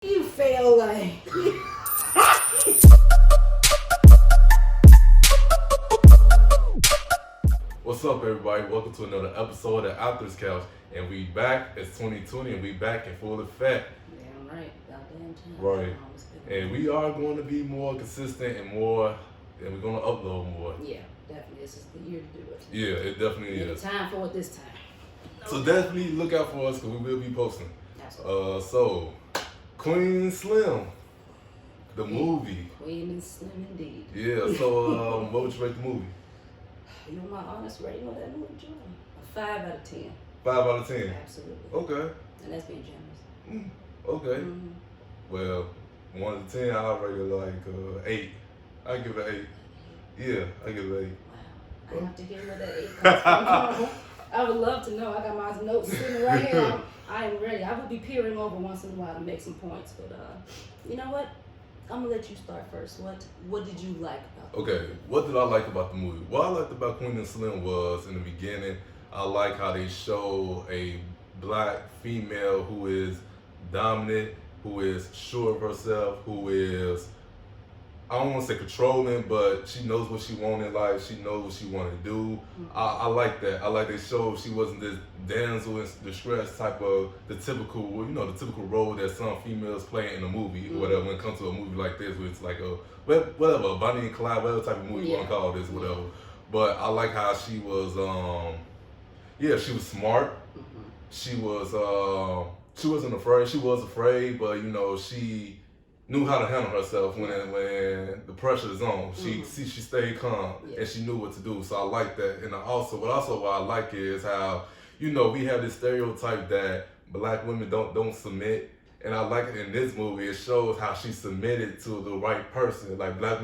You feel like. What's up, everybody? Welcome to another episode of After's Couch, and we back. It's 2020, and we back in full effect. Damn right, goddamn time. Right, and we are going to be more consistent and we're going to upload more. Yeah, definitely. This is the year to do it. Yeah, it definitely is. Time for it this time. So definitely look out for us because we will be posting. Absolutely. So Queen Slim, the movie. Queen and Slim indeed. Yeah. So what would you rate the movie? You know my honest rating on that movie, John? A 5 out of 10. 5 out of 10. Absolutely. Okay. And that's being generous. Okay. Mm-hmm. Well, 1 to 10, I'll rate it like 8. I give it 8. Yeah, I give it 8. Wow. I have to hear where that 8 comes from. I would love to know. I got my notes sitting right here. I am ready. I will be peering over once in a while to make some points. But you know what? I'm gonna let you start first. What did you like about the Okay, what did I like about the movie? What I liked about Queen and Slim was, in the beginning, I like how they show a black female who is dominant, who is sure of herself, who is, I don't want to say controlling, but she knows what she wants in life. She knows what she want to do. I like that. I like they showed she wasn't this damsel in distress type of the typical role that some females play in a movie or whatever. When it comes to a movie like this, where it's like a whatever, Bonnie and Clyde, whatever type of movie you want to call this, whatever. But I like how she was. She was smart. She wasn't afraid. She was afraid, but she knew how to handle herself when the pressure is on. She stayed calm and she knew what to do. So I like that. And what I like is how we have this stereotype that black women don't submit. And I like it in this movie. It shows how she submitted to the right person. Like black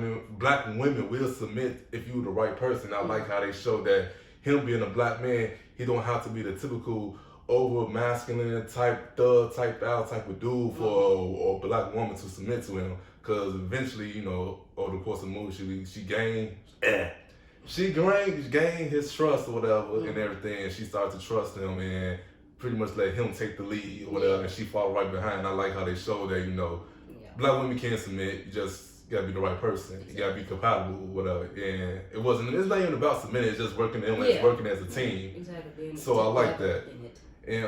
women will submit if you're the right person. I like how they show that him being a black man, he don't have to be the typical over masculine type thug type out type of dude for a black woman to submit to him, because eventually over the course of the movie she gained his trust or whatever and everything, and she started to trust him and pretty much let him take the lead or whatever, and she followed right behind. I like how they show that black women can submit, you just gotta be the right person. You gotta be compatible or whatever. And it's not even about submitting, it's just working working as a team. Exactly. So I like that. And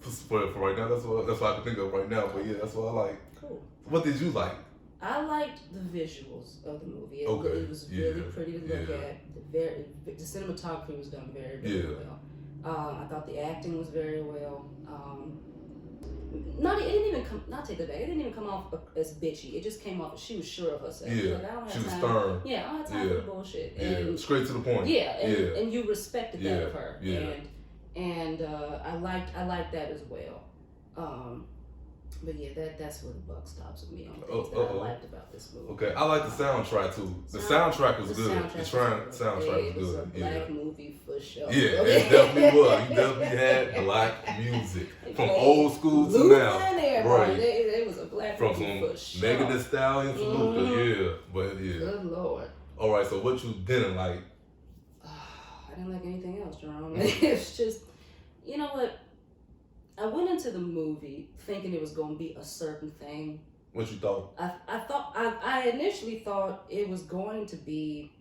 for right now, that's what I can think of right now. But yeah, that's what I like. Cool. What did you like? I liked the visuals of the movie. It was really pretty to look at. The cinematography was done very, very well. I thought the acting was very well. It didn't even come off as bitchy. It just came off. She was sure of herself. Yeah, she was stern. Yeah, I don't have time for the bullshit. And straight to the point. Yeah, and you respected that of her. Yeah. And I liked that as well. But yeah, that's where the buck stops with me on things that I liked about this movie. Okay, I like the soundtrack too. The soundtrack was good. The soundtrack was It was good. a black movie for sure. Yeah, it definitely was. You definitely had black music from old school to now. Right. It was a black movie for sure. Megan Thee Stallion to Luka. Good Lord. All right, so what you didn't like? I didn't like anything else, Jerome. It's just, you know what? I went into the movie thinking it was going to be a certain thing. What you thought? I initially thought it was going to be,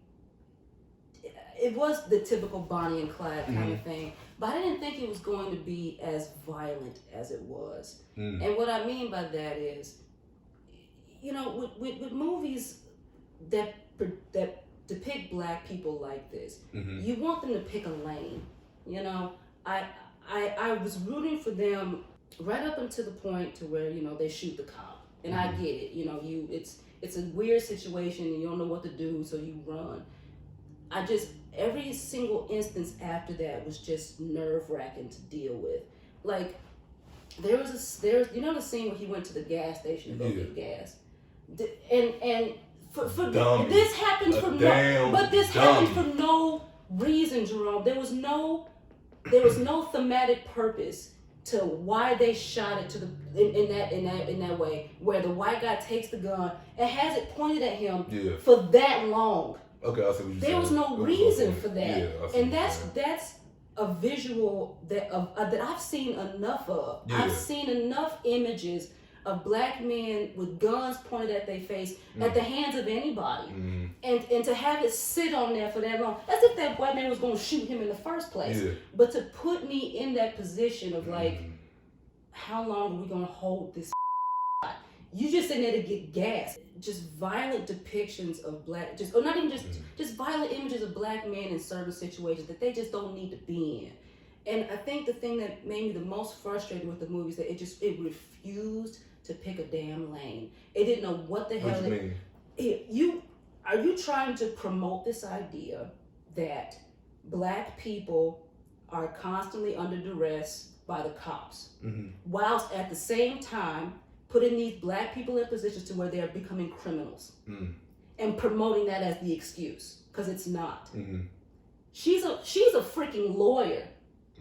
it was the typical Bonnie and Clyde kind of thing, but I didn't think it was going to be as violent as it was. And what I mean by that is, with movies that depict black people like this, you want them to pick a lane. I was rooting for them right up until the point to where they shoot the cop, and I get it. It's a weird situation and you don't know what to do, so you run. Every single instance after that was just nerve-wracking to deal with. Like there's the scene where he went to the gas station to go get gas, and this happened for no reason, Jerome. There was no thematic purpose to why they shot it in that way, where the white guy takes the gun and has it pointed at him for that long. Okay, I see what you're saying. There was no reason for that, Yeah, and that's a visual that I've seen enough of. Yeah. I've seen enough images of black men with guns pointed at their face at the hands of anybody, and to have it sit on there for that long, as if that white man was going to shoot him in the first place. Yeah. But to put me in that position of like, how long are we going to hold this? You just sitting there to get gas. Just violent depictions of black, or not even just violent images of black men in certain situations that they just don't need to be in. And I think the thing that made me the most frustrated with the movie is that it refused to pick a damn lane. It didn't know what the hell. What do you mean? Are you trying to promote this idea that black people are constantly under duress by the cops, whilst at the same time putting these black people in positions to where they are becoming criminals, and promoting that as the excuse? Because it's not. She's a freaking lawyer.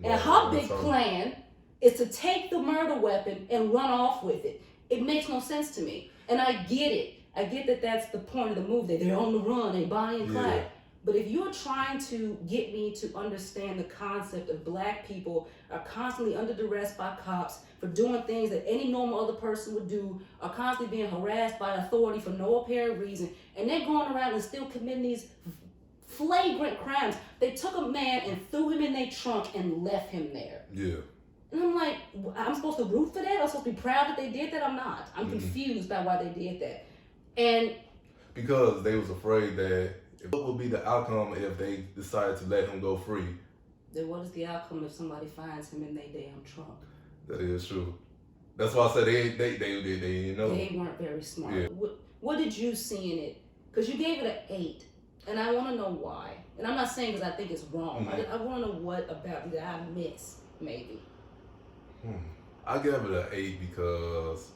And her big plan is to take the murder weapon and run off with it. It makes no sense to me. And I get it. I get that that's the point of the movie. They're on the run, they Bonnie and Clyde. But if you're trying to get me to understand the concept of black people are constantly under duress by cops for doing things that any normal other person would do, are constantly being harassed by authority for no apparent reason, and they're going around and still committing these flagrant crimes. They took a man and threw him in their trunk and left him there. Yeah. And I'm like, I'm supposed to root for that? I'm supposed to be proud that they did that? I'm not. I'm confused by why they did that. And because they was afraid that what would be the outcome if they decided to let him go free? Then what is the outcome if somebody finds him in their damn trunk? That is true. That's why I said they you know. They weren't very smart. Yeah. What did you see in it? Because you gave it an 8. And I want to know why. And I'm not saying because I think it's wrong. I want to know what about it that I miss, maybe. I gave it an 8 because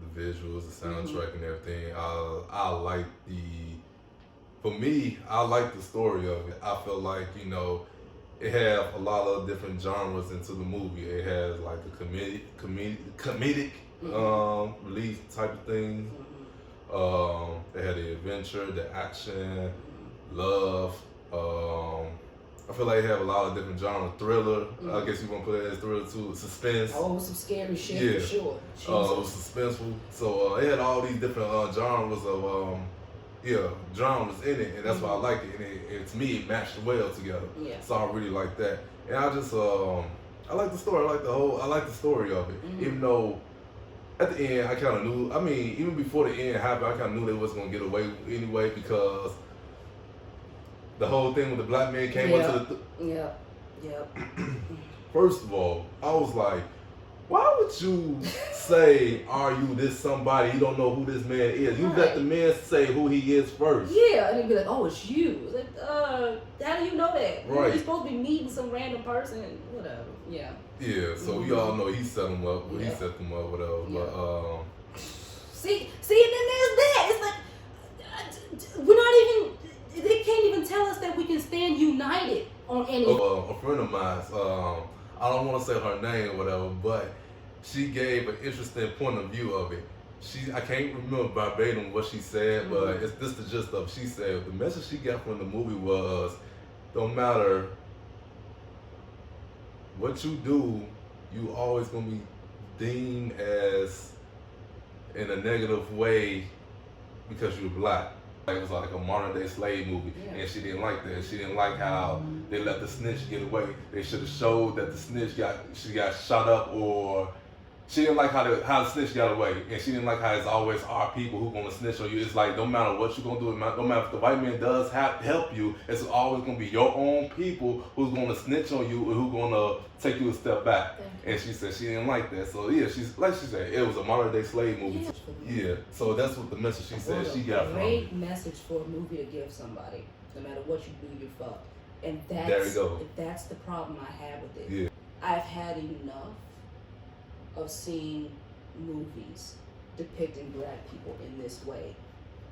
the visuals, the soundtrack, and everything. I like for me, I like the story of it. I feel like, you know, it has a lot of different genres into the movie. It has like a comedic release type of thing. It had the adventure, the action, love. I feel like it have a lot of different genres. Thriller, I guess you want to put it as thriller too. Suspense. Oh, some scary shit for sure. It was suspenseful. So it had all these different genres of genres in it, and that's why I like it. And it to me, it matched well together. Yeah. So I really like that. And I just I like the story. I like the story of it. Even though at the end I kind of knew. I mean, even before the end happened, I kind of knew they was gonna get away anyway because the whole thing with the black man came up to the. First of all, I was like, why would you say, are you this somebody? You don't know who this man is. You let the man say who he is first. Yeah, and he'd be like, oh, it's you. Like, how do you know that? Right. You're supposed to be meeting some random person and whatever. Yeah. Yeah, so we all know he set them up. He set them up, whatever. But, See, and then there's that. It's like, we're not even, they can't even tell us that we can stand united on any. A friend of mine, I don't want to say her name or whatever, but she gave an interesting point of view of it. I can't remember verbatim what she said, but it's this the gist of it. She said the message she got from the movie was, don't matter what you do, you always gonna be deemed as in a negative way because you're black. It was like a modern day slave movie, and she didn't like that. She didn't like how they let the snitch get away. They should have showed that the snitch got shot up, or she didn't like how the snitch got away, and she didn't like how it's always our people who gonna snitch on you. It's like no matter what you're gonna do, no matter if the white man does help you, it's always gonna be your own people who's gonna snitch on you or who's gonna take you a step back. And she said she didn't like that. So yeah, she's like she said, it was a modern day slave movie. Yeah. So that's what the message she said she got from it. Great message for a movie to give somebody. No matter what you do, you're fucked. And there you go. That's the problem I have with it. Yeah. I've had enough of seeing movies depicting black people in this way.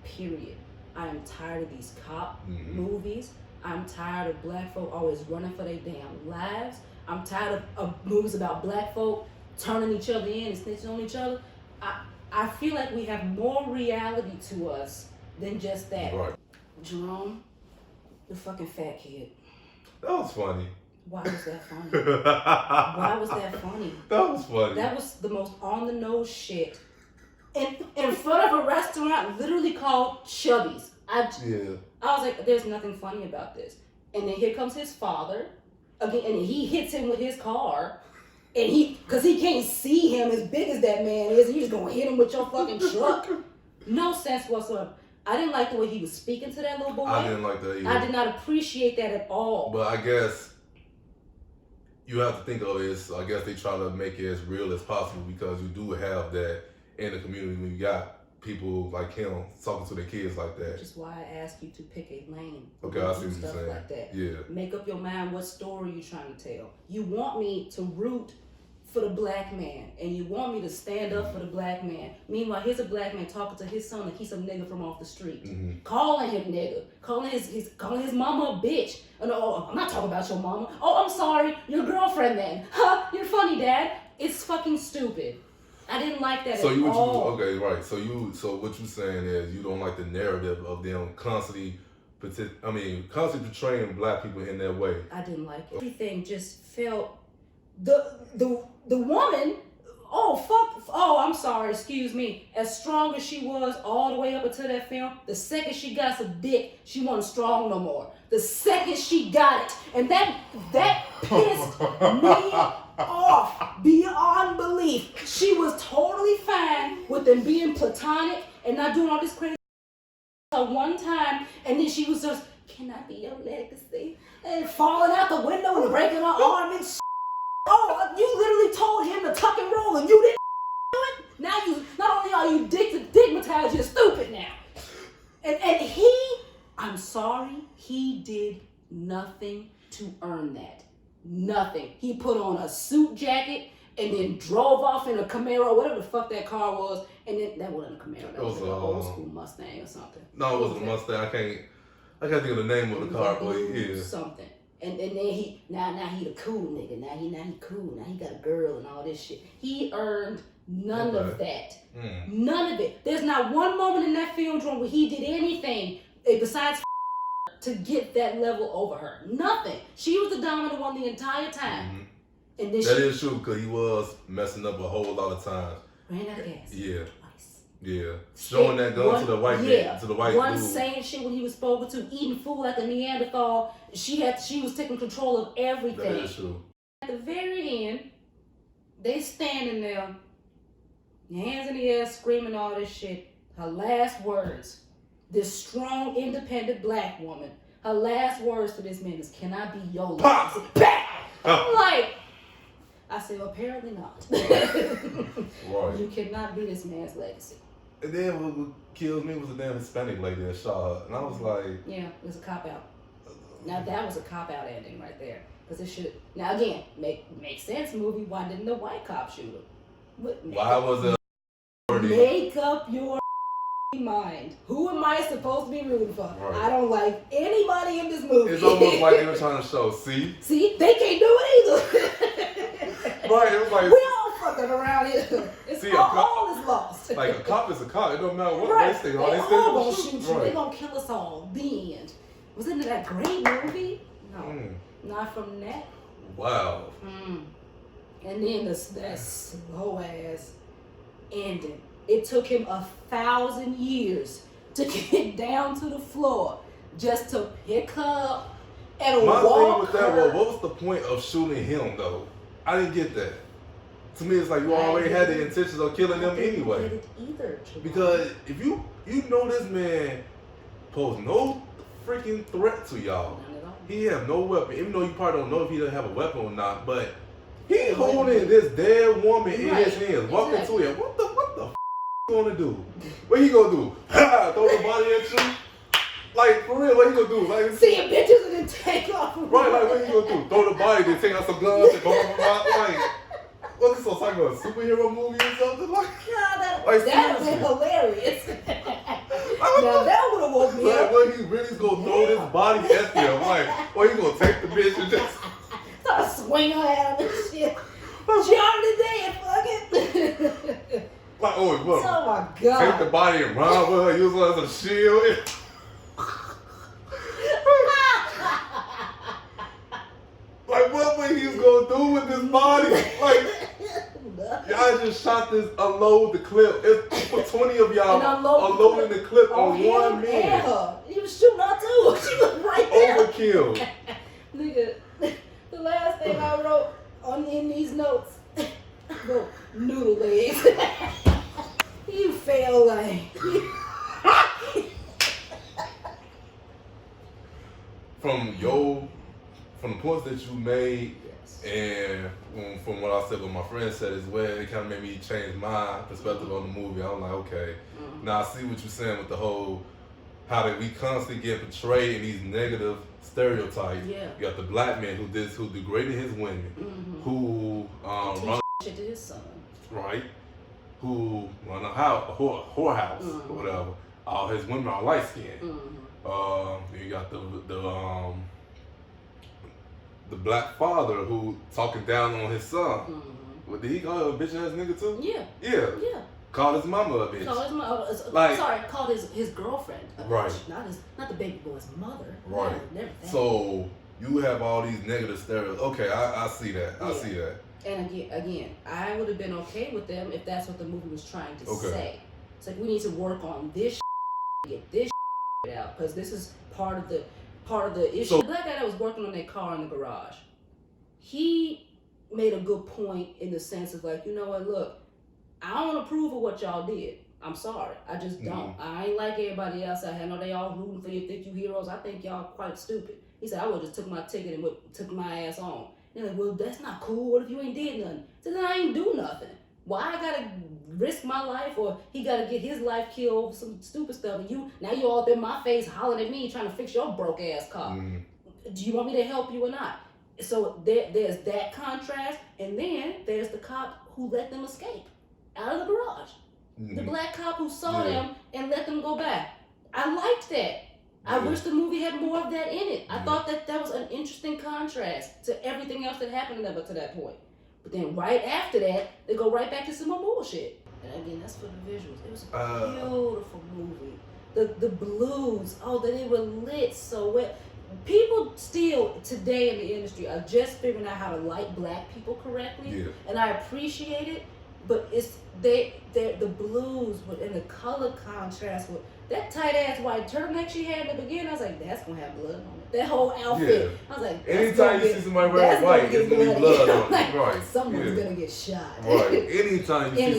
Period. I am tired of these cop movies. I'm tired of black folk always running for their damn lives. I'm tired of movies about black folk turning each other in and snitching on each other. I feel like we have more reality to us than just that. Right. Jerome, the fucking fat kid. That was funny. Why was that funny? Why was that funny? That was funny. That was the most on the nose shit. In front of a restaurant literally called Chubby's. I was like, there's nothing funny about this. And then here comes his father again, and he hits him with his car. And because he can't see him as big as that man is, and you're just gonna hit him with your fucking truck. No sense whatsoever. I didn't like the way he was speaking to that little boy. I didn't like that either. I did not appreciate that at all. But I guess you have to think of it as, I guess they try to make it as real as possible, because you do have that in the community when you got people like him talking to their kids like that. Which is why I ask you to pick a lane. Okay, I see what you're saying. Like that. Yeah. Make up your mind what story you're trying to tell. You want me to root for the black man, and you want me to stand up for the black man. Meanwhile, here's a black man talking to his son like he's some nigga from off the street, calling him nigga, calling his mama a bitch. And oh, I'm not talking about your mama. Oh, I'm sorry, your girlfriend then. Huh? You're funny, Dad. It's fucking stupid. I didn't like that at all. Okay, right. So what you saying is you don't like the narrative of them constantly portraying black people in that way. I didn't like it. Everything just felt the woman. I'm sorry, excuse me. As strong as she was all the way up until that film, the second she got some dick, she wasn't strong no more. The second she got it, and that pissed me off beyond belief. She was totally fine with them being platonic and not doing all this crazy one time, and then she was just, can I be your legacy? And falling out the window and breaking her arm and shit. Oh, you literally told him to tuck and roll and you didn't do it? Now you, not only are you stigmatized, you're stupid now. And I'm sorry, he did nothing to earn that. Nothing. He put on a suit jacket and then drove off in a Camaro, whatever the fuck that car was, and then that wasn't a Camaro, that was like an old school Mustang or something. No, it wasn't a Mustang. I can't think of the name of the car, but yeah. Something. And then he the cool nigga. Now he cool. Now he got a girl and all this shit. He earned none of that. None of it. There's not one moment in that film drawing where he did anything besides to get that level over her. Nothing. She was the dominant one the entire time. And then that is true, because he was messing up a whole lot of times. Ran out of gas. Yeah. Twice. Yeah. Showing that gun to the white one dude. saying shit when he was spoken to, eating food like a Neanderthal. She was taking control of everything. That is true. At the very end, they standing there, hands in the air, screaming all this shit. Her last words, this strong, independent black woman, her last words to this man is, can I be your legacy? I'm like, I said, well, apparently not. Right. You cannot be this man's legacy. And then what killed me was a damn Hispanic lady that shot her. And I was like... Yeah, it was a cop-out. Now, that was a cop-out ending right there. Because it should... Now, again, make sense, movie. Why didn't the white cop shoot her? Why was it... Make up your mind. Who am I supposed to be rooting for? Right. I don't like anybody in this movie. It's almost like they were trying to show, see, they can't do it either. Right, it was like... We all fucking around here. All is lost. Like, a cop is a cop. It don't matter what race they are. They all gonna shoot you. Right. They gonna kill us all. The end. Was it that great movie? No. Not from that. Wow. And then that slow ass ending. It took him 1,000 years to get down to the floor just to pick her up and walk her. My thing with that was, what was the point of shooting him, though? I didn't get that. To me, it's like you already had the intentions of killing them anyway. I didn't get it either. Because if you know this man posed no freaking threat to y'all. None at all. He have no weapon. Even though you probably don't know if he doesn't have a weapon or not, but he holding this dead woman in his hands, walking to him. What the gonna do? What he gonna do? Throw the body at you? Like, for real, what he gonna do? Like, seeing bitches and then take off. Right, like, what he gonna do? Throw the body, then take out some guns and go from like, what's this like a superhero movie or something? Like, that would have been hilarious. Now that would have woke me up. What he really gonna throw this body at them? Like, or he gonna take the bitch and just start swinging her out and shit. She already dead, fuck it. Like, oh my God. Take the body and run with her, use her as a shield. Like, what? body. Like, y'all just shot this, unload the clip. It's for 20 of y'all unloading the clip on one man. He was shooting her too. She was right there. Overkill. Nigga, the last thing I wrote in these notes, I wrote noodle legs. You fail like. From the points that you made, and from what I said, what my friend said as well, it kind of made me change my perspective on the movie. I'm like, okay, now I see what you're saying with the whole, how that we constantly get portrayed in these negative stereotypes. Yeah. You got the black man who degraded his women, who run shit to his son. Right, who run a whorehouse or whatever. All his women are light skinned. You got the black father who talking down on his son. What did he call her, a bitch ass nigga too? Yeah. Called his mama a bitch. Called his mama. Called his girlfriend a right. bitch. Not the baby boy's mother. Right. Never so you have all these negative stereotypes. Okay, I see that. I see that. And again, I would have been okay with them if that's what the movie was trying to say. It's like, we need to work on this get this out, because this is part of the issue. So, the black guy that was working on that car in the garage, he made a good point in the sense of like, you know what, look, I don't approve of what y'all did. I'm sorry. I just don't. I ain't like everybody else. I know they all rooting for you, think you heroes. I think y'all quite stupid. He said, I would have just took my ticket and took my ass on. They're like, well, that's not cool. What if you ain't did nothing? So then I ain't do nothing. Why I gotta risk my life, or he gotta get his life killed over some stupid stuff, and now you all up in my face hollering at me trying to fix your broke ass car. Do you want me to help you or not? So there's that contrast, and then there's the cop who let them escape out of the garage. The black cop who saw them and let them go back. I liked that. I wish the movie had more of that in it. I thought that was an interesting contrast to everything else that happened to them up to that point. But then right after that, they go right back to some more bullshit. And again, that's for the visuals. It was a beautiful movie. The blues, they were lit so well. People still today in the industry are just figuring out how to light black people correctly, and I appreciate it. But it's the blues and the color contrast with that tight ass white turtleneck she had in the beginning. I was like, that's gonna have blood on it. That whole outfit. I was like, anytime you see somebody wearing white, it's gonna be blood on it. Like, right. Someone's gonna get shot. Right. Anytime you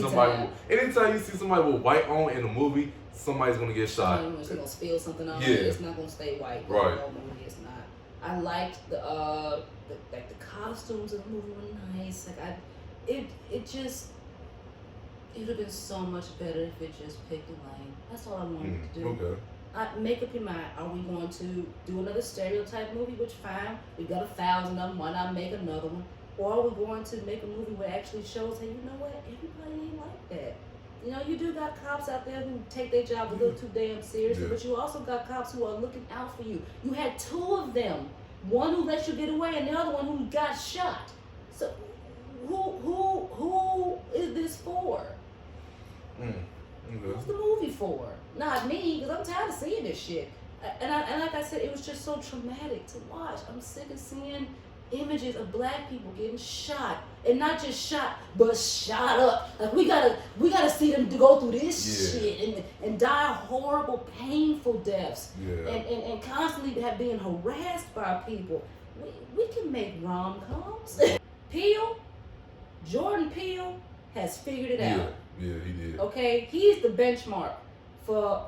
see somebody with white on in a movie, somebody's gonna get shot. Someone's gonna spill something on it. It's not gonna stay white. Right. No movie, it's not. I liked the costumes of the movie were nice. Like it would have been so much better if it just picked a lane. That's all I wanted to do. Okay. Make up your mind. Are we going to do another Stereotype movie? Which, fine. We got 1,000 of them. Why not make another one? Or are we going to make a movie where it actually shows, hey, you know what? Everybody ain't like that. You know, you do got cops out there who take their job a little too damn seriously, but you also got cops who are looking out for you. You had 2 of them. One who let you get away and the other one who got shot. So who is this for? What's the movie for? Not me, because I'm tired of seeing this shit. And like I said, it was just so traumatic to watch. I'm sick of seeing images of black people getting shot, and not just shot, but shot up. Like we gotta see them go through this shit and die horrible, painful deaths, and constantly being harassed by people. We can make rom-coms. Jordan Peele has figured it out. Yeah, he did. Okay, he's the benchmark for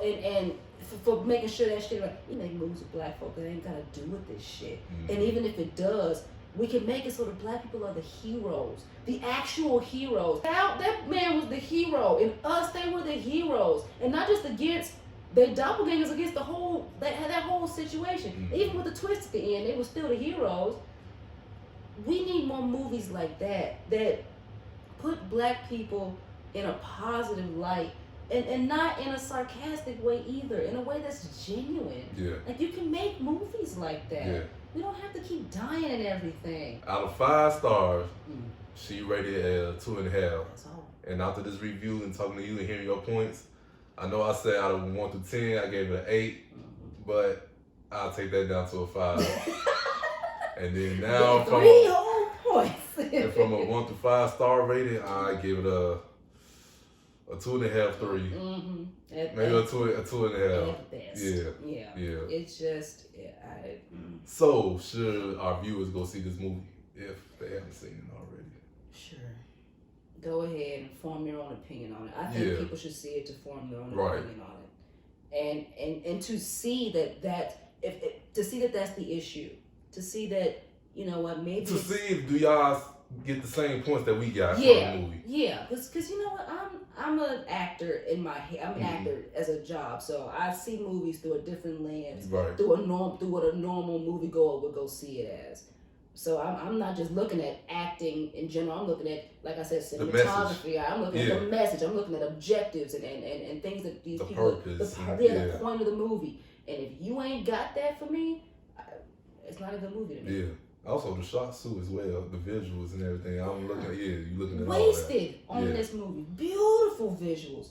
making sure that shit right. You make movies with black folk that ain't gotta do with this shit. And even if it does, we can make it so the black people are the heroes, the actual heroes. That man was the hero, and us, they were the heroes, and not just against their doppelgangers, against that whole situation. Even with the twist at the end, they were still the heroes. We need more movies like that put black people in a positive light, and not in a sarcastic way either, in a way that's genuine. Like, you can make movies like that. We don't have to keep dying and everything. Out of 5 stars, she rated at 2.5. That's all. And after this review and talking to you and hearing your points, I know I said out of 1 through 10, I gave it an 8, but I'll take that down to a 5. And then now 3 whole points. And from a 1 to 5 star rating, I give it a 2.5, 3. Mm-hmm. Maybe a 2.5. At best. Yeah. It's just, So, should our viewers go see this movie if they haven't seen it already? Sure. Go ahead and form your own opinion on it. I think people should see it to form their own opinion on it, and to see that's the issue. To see that, you know what, maybe to see, do y'all get the same points that we got from the movie? Yeah, because you know what, I'm an actor in my head. I'm an actor as a job, so I see movies through a different lens, through what a normal moviegoer would go see it as. So I'm not just looking at acting in general. I'm looking at, like I said, cinematography. I'm looking at the message. I'm looking at objectives and things that these people. Purpose. The point of the movie. And if you ain't got that for me, it's not a good movie to me. Yeah. Also, the shots too as well, the visuals and everything. I'm looking at, you looking at wasted all that. On this movie. Beautiful visuals.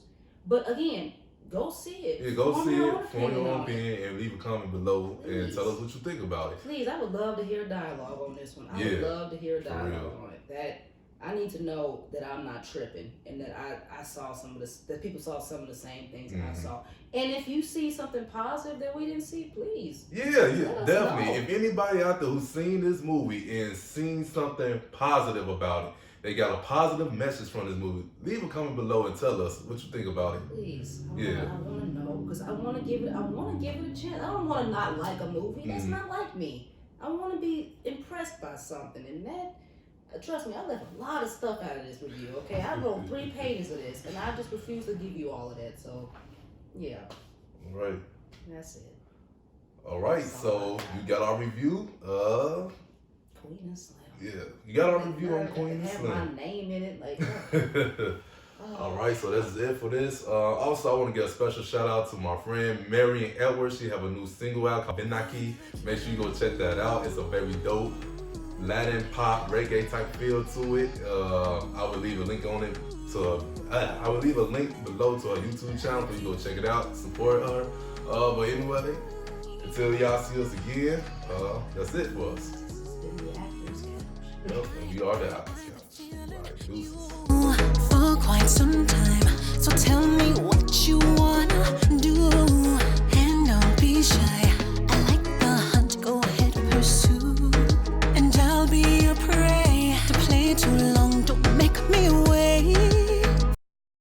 But again, go see it. Yeah, go see it, form your own opinion, and leave a comment below and tell us what you think about it. Please, I would love to hear dialogue on this one. I would love to hear dialogue on it. That I need to know that I'm not tripping and that I saw some of this, that people saw some of the same things that I saw. And if you see something positive that we didn't see, please. Yeah, definitely. If anybody out there who's seen this movie and seen something positive about it, they got a positive message from this movie, leave a comment below and tell us what you think about it. Please. I want to know, because I want to give it a chance. I don't want to not like a movie. That's not like me. I want to be impressed by something, and that, trust me, I left a lot of stuff out of this review, okay? I wrote 3 pages of this, and I just refuse to give you all of that, so, yeah. All right. That's it. All right, so you got our review of Queen and Slim. Yeah, you got our review on Queen and Slim. Have my name in it, like. All right, so that's it for this. Also, I want to give a special shout out to my friend Marian Edwards. She have a new single out called Aqui. Make sure you go check that out. It's a very dope Latin pop reggae type feel to it. I will leave a link on it I will leave a link below to her YouTube channel for you to go check it out, support her. But anyway, until y'all see us again, that's it for us. This has been the Actors Couch. Yep, and we are the Actors Couch. All right, deuces. For quite some time, so tell me what you wanna do.